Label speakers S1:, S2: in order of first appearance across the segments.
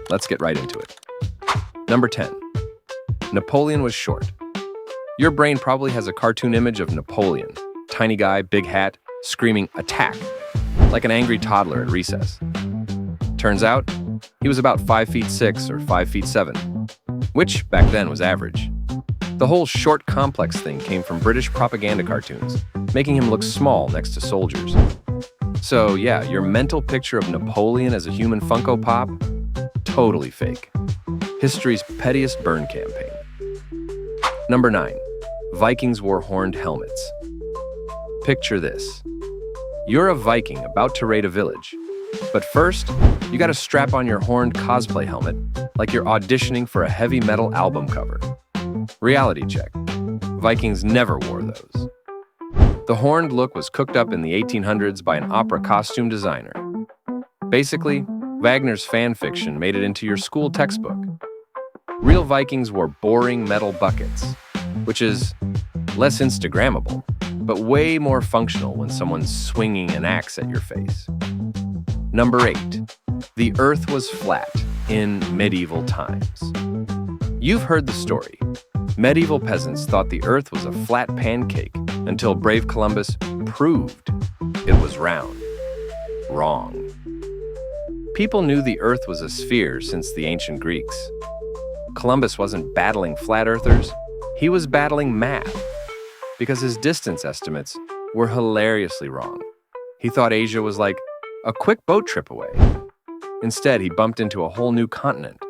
S1: Let's get right into it. Number 10. Napoleon was short. Your brain probably has a cartoon image of Napoleon. Tiny guy, big hat, screaming, "Attack!" like an angry toddler at recess. Turns out, he was about 5 feet 6 or 5 feet 7, which back then was average. The whole short complex thing came from British propaganda cartoons, making him look small next to soldiers. So yeah, your mental picture of Napoleon as a human Funko Pop? Totally fake. History's pettiest burn campaign. Number 9. Vikings wore horned helmets. Picture this. You're a Viking about to raid a village. But first, you gotta strap on your horned cosplay helmet like you're auditioning for a heavy metal album cover. Reality check. Vikings never wore those. The horned look was cooked up in the 1800s by an opera costume designer. Basically, Wagner's fan fiction made it into your school textbook. Real Vikings wore boring metal buckets, which is less Instagrammable, but way more functional when someone's swinging an axe at your face. Number 8. The Earth was flat in medieval times. You've heard the story. Medieval peasants thought the Earth was a flat pancake until brave Columbus proved it was round. Wrong. People knew the Earth was a sphere since the ancient Greeks. Columbus wasn't battling flat earthers, he was battling math, because his distance estimates were hilariously wrong. He thought Asia was like a quick boat trip away. Instead, he bumped into a whole new continent.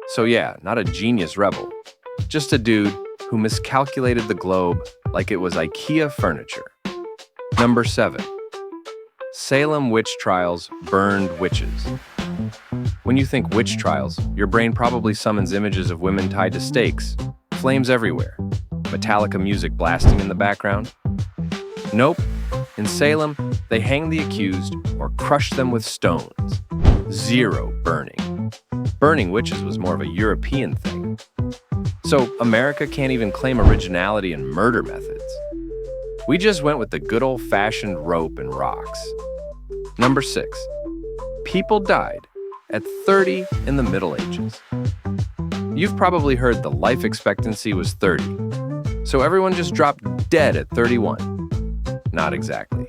S1: So yeah, not a genius rebel, just a dude who miscalculated the globe like it was IKEA furniture. Number 7. Salem witch trials burned witches. When you think witch trials, your brain probably summons images of women tied to stakes, flames everywhere, Metallica music blasting in the background. Nope. In Salem, they hanged the accused or crushed them with stones. Zero burning. Burning witches was more of a European thing. So America can't even claim originality in murder methods. We just went with the good old-fashioned rope and rocks. Number 6. People died at 30 in the Middle Ages. You've probably heard the life expectancy was 30, so everyone just dropped dead at 31. Not exactly.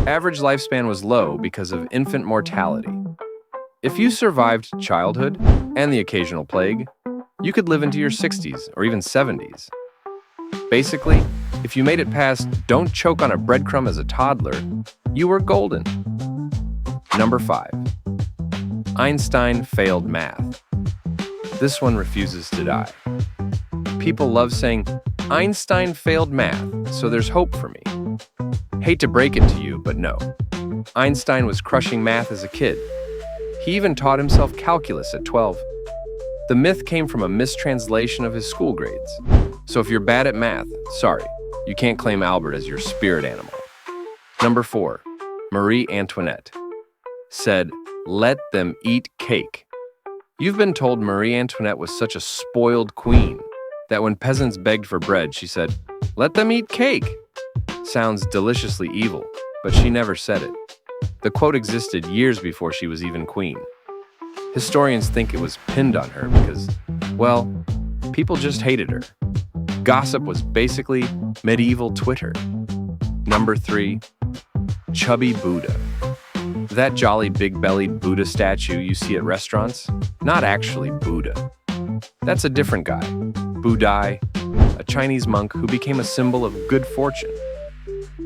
S1: Average lifespan was low because of infant mortality. If you survived childhood and the occasional plague, you could live into your 60s or even 70s. Basically, if you made it past "don't choke on a breadcrumb as a toddler," you were golden. Number 5. Einstein failed math. This one refuses to die. People love saying, "Einstein failed math, so there's hope for me." Hate to break it to you, but no. Einstein was crushing math as a kid. He even taught himself calculus at 12. The myth came from a mistranslation of his school grades. So if you're bad at math, sorry, you can't claim Albert as your spirit animal. Number 4. Marie Antoinette said, "Let them eat cake." You've been told Marie Antoinette was such a spoiled queen that when peasants begged for bread, she said, "Let them eat cake." Sounds deliciously evil, but she never said it. The quote existed years before she was even queen. Historians think it was pinned on her because, well, people just hated her. Gossip was basically medieval Twitter. Number 3. Chubby Buddha. That jolly big-bellied Buddha statue you see at restaurants? Not actually Buddha. That's a different guy, Budai, a Chinese monk who became a symbol of good fortune.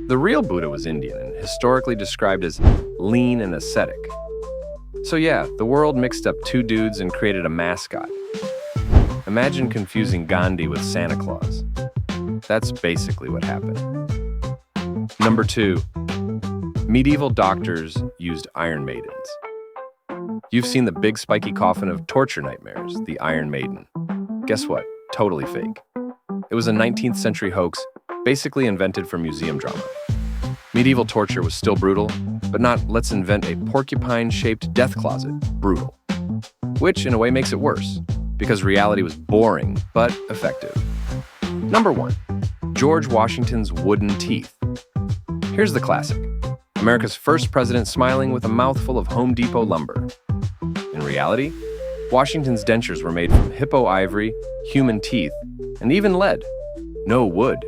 S1: The real Buddha was Indian and historically described as lean and ascetic. So yeah, the world mixed up two dudes and created a mascot. Imagine confusing Gandhi with Santa Claus. That's basically what happened. Number 2. Medieval doctors used Iron Maidens. You've seen the big spiky coffin of torture nightmares, the Iron Maiden. Guess what? Totally fake. It was a 19th century hoax, basically invented for museum drama. Medieval torture was still brutal, but not "let's invent a porcupine-shaped death closet" brutal. Which, in a way, makes it worse, because reality was boring, but effective. Number 1. George Washington's wooden teeth. Here's the classic. America's first president smiling with a mouthful of Home Depot lumber. In reality, Washington's dentures were made from hippo ivory, human teeth, and even lead. No wood.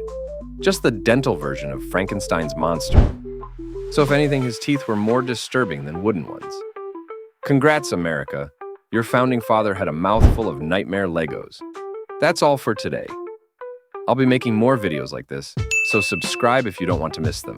S1: Just the dental version of Frankenstein's monster. So if anything, his teeth were more disturbing than wooden ones. Congrats, America. Your founding father had a mouthful of nightmare Legos. That's all for today. I'll be making more videos like this, so subscribe if you don't want to miss them.